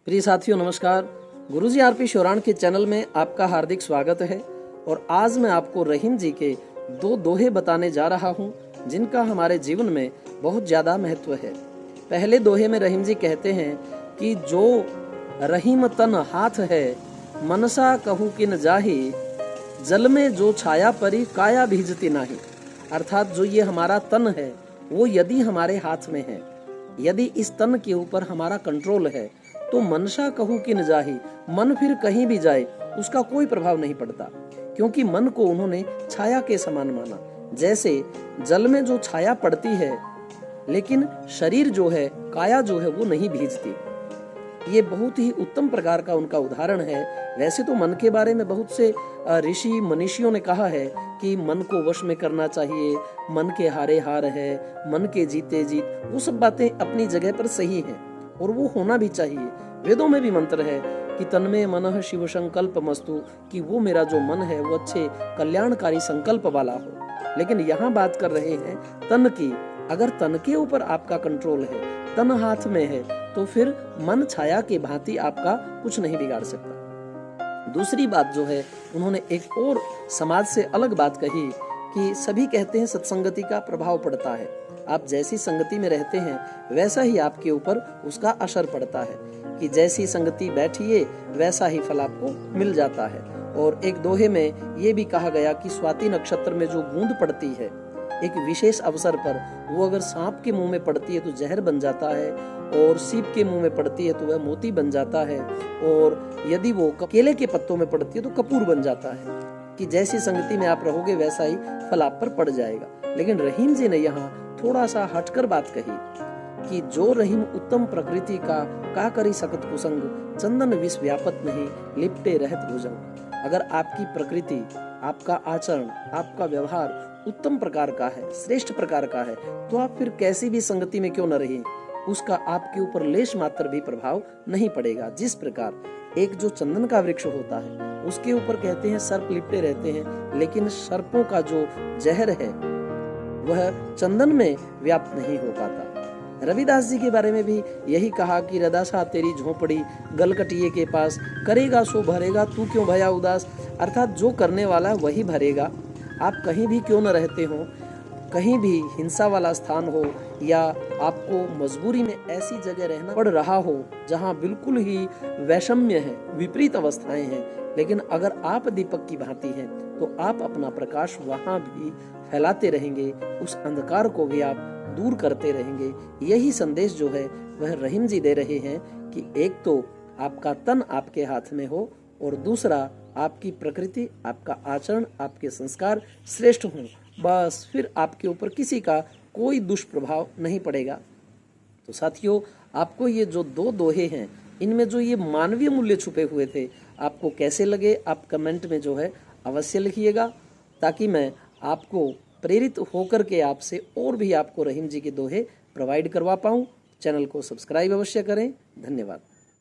प्रिय साथियों नमस्कार। गुरुजी आरपी शोराण के चैनल में आपका हार्दिक स्वागत है। और आज मैं आपको रहीम जी के दो दोहे बताने जा रहा हूं जिनका हमारे जीवन में बहुत ज्यादा महत्व है। पहले दोहे में रहीम जी कहते हैं कि जो रहीम तन हाथ है मनसा कहूँ किन जाही, जल में जो छाया परी काया भीजती नाही। अर्थात जो ये हमारा तन है वो यदि हमारे हाथ में है, यदि इस तन के ऊपर हमारा कंट्रोल है तो मनसा कहूँ कि न जाही, मन फिर कहीं भी जाए उसका कोई प्रभाव नहीं पड़ता, क्योंकि मन को उन्होंने छाया के समान माना। जैसे जल में जो छाया पड़ती है लेकिन शरीर जो है, काया जो है वो नहीं भीजती। ये बहुत ही उत्तम प्रकार का उनका उदाहरण है। वैसे तो मन के बारे में बहुत से ऋषि मनीषियों ने कहा है कि मन को वश में करना चाहिए, मन के हारे हार है, मन के जीते जीत। वो सब बातें अपनी जगह पर सही हैं और वो होना भी चाहिए। वेदों में भी मंत्र है कि तन्मे मनः शिव संकल्प मस्तु, कि वो मेरा जो मन है वो अच्छे कल्याणकारी संकल्प वाला हो। लेकिन यहाँ बात कर रहे हैं तन की। अगर तन के ऊपर आपका कंट्रोल है, तन हाथ में है, तो फिर मन छाया के भांति आपका कुछ नहीं बिगाड़ सकता। दूसरी बात जो है, उन्होंने एक और समाज से अलग बात कही कि सभी कहते हैं सत्संगति का प्रभाव पड़ता है। आप जैसी संगति में रहते हैं वैसा ही आपके ऊपर उसका असर पड़ता है, कि जैसी संगति बैठिए वैसा ही फल आपको मिल जाता है। और एक दोहे में ये भी कहा गया कि स्वाति नक्षत्र में जो बूंद पड़ती है एक विशेष अवसर पर, वो अगर सांप के मुंह में पड़ती है तो जहर बन जाता है, और सीप के मुंह में पड़ती है तो वह मोती बन जाता है, और यदि वो केले के पत्तों में पड़ती है तो कपूर बन जाता है। कि जैसी संगति में आप रहोगे वैसा ही फल आप पर पड़ जाएगा। लेकिन रहीम जी ने यहाँ थोड़ा सा हटकर बात कही कि जो रहीम उत्तम प्रकृति का करी सकत कुसंग, चंदन विष व्यापत नहीं लिपटे रहत भुजंग। अगर आपकी प्रकृति, आपका आचरण, आपका व्यवहार उत्तम प्रकार का है, श्रेष्ठ प्रकार का है, तो आप फिर कैसी भी संगति में क्यों न रहिए, उसका आपके ऊपर लेश मात्र भी प्रभाव नहीं पड़ेगा। जिस प्रकार एक जो चंदन का वृक्ष होता है उसके ऊपर कहते हैं सर्प लिपटे रहते हैं, लेकिन सर्पों का जो जहर है वह चंदन में व्याप्त नहीं हो पाता। रविदास जी के बारे में भी यही कहा कि रदासा तेरी झोपड़ी गलकटिए के पास, करेगा सो भरेगा तू क्यों भया उदास। अर्थात जो करने वाला वही भरेगा। आप कहीं भी क्यों न रहते हो, कहीं भी हिंसा वाला स्थान हो या आपको मजबूरी में ऐसी जगह रहना पड़ रहा हो जहां बिल्कुल ही वैषम्य है, विपरीत अवस्थाएं हैं, लेकिन अगर आप दीपक की भांति हैं तो आप अपना प्रकाश वहां भी फैलाते रहेंगे, उस अंधकार को भी आप दूर करते रहेंगे। यही संदेश जो है वह रहीम जी दे रहे हैं कि एक तो आपका तन आपके हाथ में हो, और दूसरा आपकी प्रकृति, आपका आचरण, आपके संस्कार श्रेष्ठ हों, बस फिर आपके ऊपर किसी का कोई दुष्प्रभाव नहीं पड़ेगा। तो साथियों, आपको ये जो दो दोहे हैं इनमें जो ये मानवीय मूल्य छुपे हुए थे, आपको कैसे लगे आप कमेंट में जो है अवश्य लिखिएगा, ताकि मैं आपको प्रेरित होकर के आपसे और भी आपको रहीम जी के दोहे प्रोवाइड करवा पाऊँ। चैनल को सब्सक्राइब अवश्य करें। धन्यवाद।